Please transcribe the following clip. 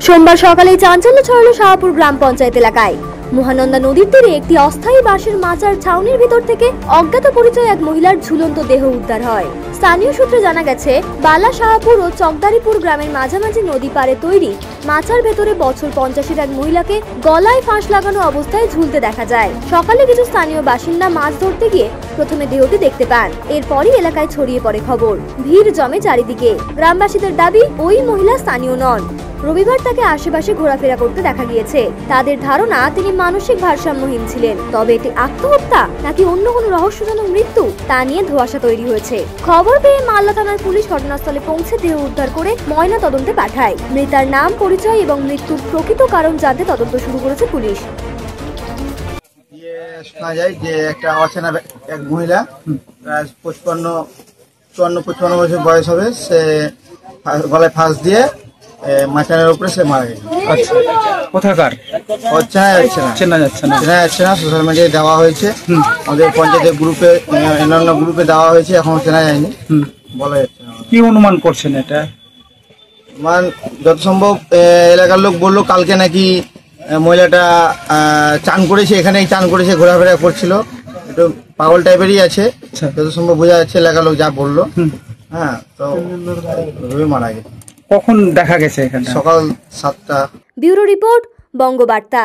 সোমবার সকালে চাঞ্চল্য ছড়ালো শাহপুর গ্রাম পঞ্চায়েত এলাকায়। মহানন্দা নদীর তীরে একটি অস্থায়ী বাঁশের মাচার ছাউনির ভিতর থেকে অজ্ঞাত পরিচয় এক মহিলার ঝুলন্ত দেহ উদ্ধার হয়। স্থানীয় সূত্রে জানা গেছে, বালা শাহপুর ও চকদারিপুর গ্রামের মাঝামাঝি নদী পাড়ে তৈরি মাচার ভেতরে বছর 50-এর এক মহিলাকে গলায় ফাঁস লাগানো অবস্থায় ঝুলতে দেখা যায়। সকালে কিছু স্থানীয় বাসিন্দা মাছ ধরতে গিয়ে প্রথমে দেহটি দেখতে পান। এরপরই এলাকায় ছড়িয়ে পড়ে খবর। ভিড় জমে চারিদিকে। গ্রামবাসীদের দাবি, ওই মহিলা স্থানীয় নন। রবিবার তাকে আশেপাশে ঘোরাফেরা করতে দেখা গিয়েছে। তাদের ধারণা তিনি মানসিক ভারসাম্যহীন ছিলেন। তবে এটি আত্মহত্যা নাকি অন্য কোনো রহস্যজনক মৃত্যু তা নিয়ে ধোঁয়াশা তৈরি হয়েছে। খবর পেয়ে মালদা থানার পুলিশ ঘটনাস্থলে পৌঁছে দেহ উদ্ধার করে ময়না তদন্তে পাঠায়। মৃতার নাম, পরিচয় এবং মৃত্যুর প্রকৃত কারণ জানতে তদন্ত শুরু করেছে পুলিশ। শোনা যায় যে একটা অচেনা এক মহিলা, প্রায় 55 বছর বয়স হবে, সে গলায় ফাঁস দিয়ে মাচানের উপরে সে মারা গেছে। আচ্ছা, কোথাকার চেনা যাচ্ছে না। সোশ্যাল মিডিয়ায় দেওয়া হয়েছে, আমাদের পঞ্চায়েতের গ্রুপে, অন্যান্য গ্রুপে দেওয়া হয়েছে, এখনো চেনা যায়নি, বলা যাচ্ছে না। কি অনুমান করছেন এটা? যত সম্ভব এলাকার লোক বললো কালকে নাকি মহিলাটা চান করেছে, এখানেই চান করেছে, ঘোরাফেরা করছিল, একটু পাগল টাইপেরই আছে, যত সম্ভব বোঝা যাচ্ছে এলাকার লোক যা বললো। হ্যাঁ, তো মারা গেছে। কখন দেখা গেছে এখানে? সকাল 7টা। Bureau report, Bangabarta.